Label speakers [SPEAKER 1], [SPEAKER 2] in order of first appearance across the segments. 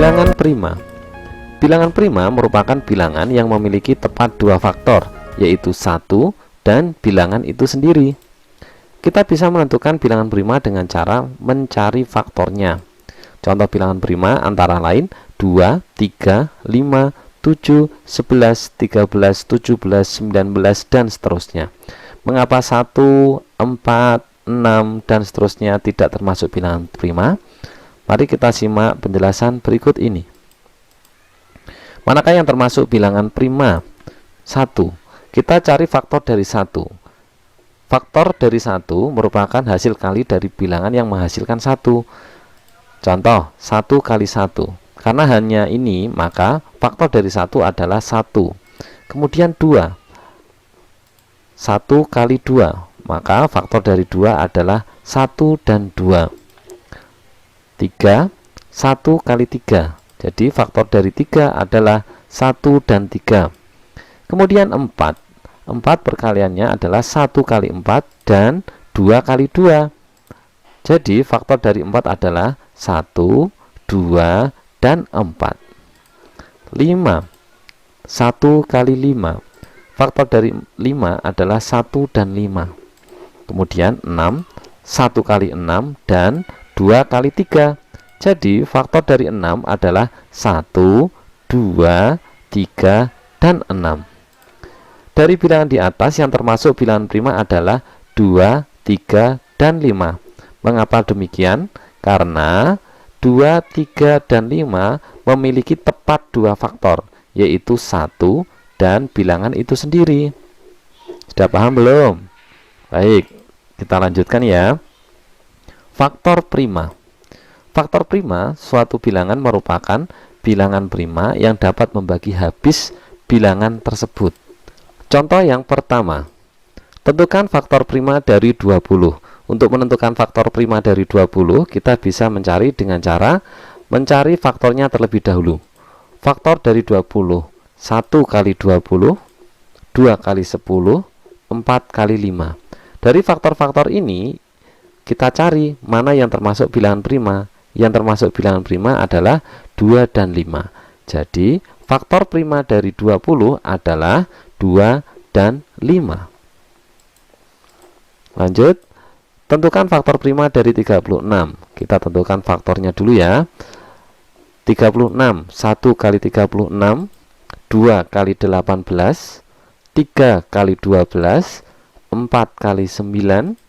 [SPEAKER 1] Bilangan prima. Bilangan prima merupakan bilangan yang memiliki tepat dua faktor, yaitu 1 dan bilangan itu sendiri. Kita bisa menentukan bilangan prima dengan cara mencari faktornya. Contoh bilangan prima antara lain 2, 3, 5, 7, 11, 13, 17, 19, dan seterusnya. Mengapa 1, 4, 6, dan seterusnya tidak termasuk bilangan prima? Mari kita simak penjelasan berikut ini. Manakah yang termasuk bilangan prima? 1. Kita cari faktor dari 1. Faktor dari 1 merupakan hasil kali dari bilangan yang menghasilkan 1. Contoh, 1 kali 1. Karena hanya ini, maka faktor dari 1 adalah 1. Kemudian 2. 1 kali 2. Maka faktor dari 2 adalah 1 dan 2. 3. 1 kali 3. Jadi faktor dari 3 adalah 1 dan 3. Kemudian 4. 4 perkaliannya adalah 1 kali 4 dan 2 kali 2. Jadi faktor dari 4 adalah 1, 2, dan 4. 5. 1 kali 5. Faktor dari 5 adalah 1 dan 5. Kemudian 6. 1 kali 6 dan 2 kali 3. Jadi faktor dari 6 adalah 1, 2, 3, dan 6. Dari bilangan di atas yang termasuk bilangan prima adalah 2, 3, dan 5. Mengapa demikian? Karena 2, 3, dan 5 memiliki tepat dua faktor, yaitu 1 dan bilangan itu sendiri. Sudah paham belum? Baik, kita lanjutkan ya. Faktor prima. Faktor prima, suatu bilangan merupakan bilangan prima yang dapat membagi habis bilangan tersebut. Contoh yang pertama, tentukan faktor prima dari 20. Untuk menentukan faktor prima dari 20, kita bisa mencari dengan cara mencari faktornya terlebih dahulu. Faktor dari 20, 1 kali 20, 2 kali 10, 4 kali 5. Dari faktor-faktor ini, kita cari mana yang termasuk bilangan prima. Yang termasuk bilangan prima adalah 2 dan 5. Jadi, faktor prima dari 20 adalah 2 dan 5. Lanjut, tentukan faktor prima dari 36. Kita tentukan faktornya dulu ya. 36, 1 kali 36, 2 kali 18, 3 kali 12, 4 kali 9,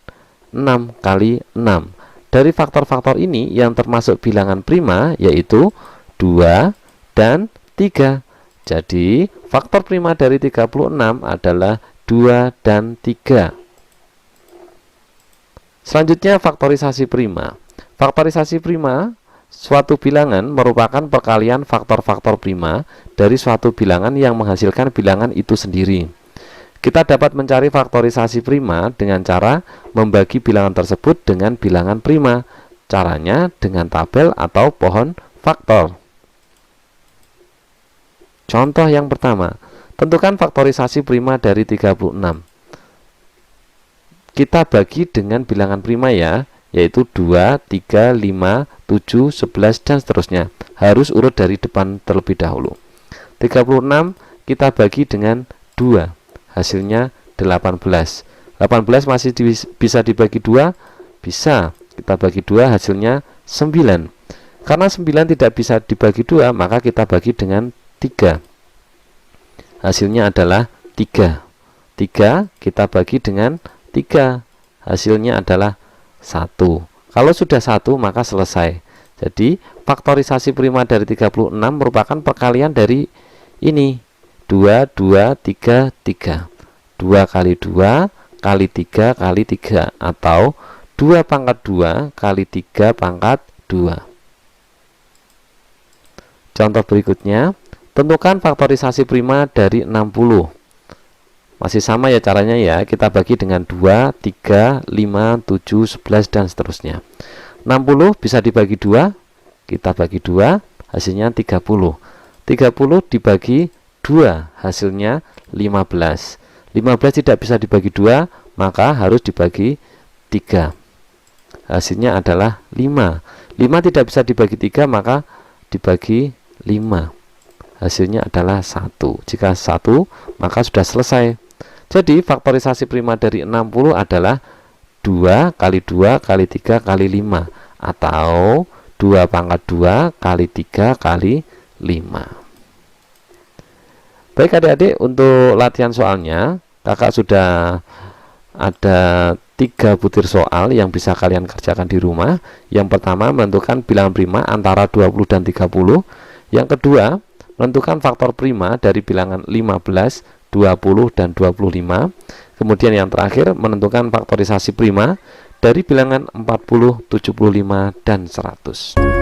[SPEAKER 1] 6 kali 6. Dari faktor-faktor ini yang termasuk bilangan prima yaitu 2 dan 3. Jadi faktor prima dari 36 adalah 2 dan 3. Selanjutnya faktorisasi prima. Faktorisasi prima, suatu bilangan merupakan perkalian faktor-faktor prima dari suatu bilangan yang menghasilkan bilangan itu sendiri. Kita dapat mencari faktorisasi prima dengan cara membagi bilangan tersebut dengan bilangan prima. Caranya dengan tabel atau pohon faktor. Contoh yang pertama, tentukan faktorisasi prima dari 36. Kita bagi dengan bilangan prima ya, yaitu 2, 3, 5, 7, 11, dan seterusnya. Harus urut dari depan terlebih dahulu. 36 kita bagi dengan 2. Hasilnya 18. 18 masih bisa dibagi 2? Bisa. Kita bagi 2, hasilnya 9. Karena 9 tidak bisa dibagi 2, maka kita bagi dengan 3. Hasilnya adalah 3. 3 kita bagi dengan 3. Hasilnya adalah 1. Kalau sudah 1, maka selesai. Jadi, faktorisasi prima dari 36 merupakan perkalian dari ini. 2, 2, 3, 3. 2 kali 2 kali 3 kali 3. Atau 2 pangkat 2 kali 3 pangkat 2. Contoh berikutnya, tentukan faktorisasi prima dari 60. Masih sama ya caranya ya. Kita bagi dengan 2, 3, 5, 7, 11, dan seterusnya. 60 bisa dibagi 2. Kita bagi 2, hasilnya 30. 30 dibagi 2, hasilnya 15. 15 tidak bisa dibagi 2, maka harus dibagi 3. Hasilnya adalah 5. 5 tidak bisa dibagi 3, maka dibagi 5, hasilnya adalah 1. Jika 1, maka sudah selesai. Jadi faktorisasi prima dari 60 adalah 2 kali 2 kali 3 kali 5, atau 2 pangkat 2 kali 3 kali 5. Baik adik-adik, untuk latihan soalnya kakak sudah ada 3 butir soal yang bisa kalian kerjakan di rumah. Yang pertama, menentukan bilangan prima antara 20 dan 30. Yang kedua, menentukan faktor prima dari bilangan 15, 20, dan 25. Kemudian yang terakhir, menentukan faktorisasi prima dari bilangan 40, 75, dan 100.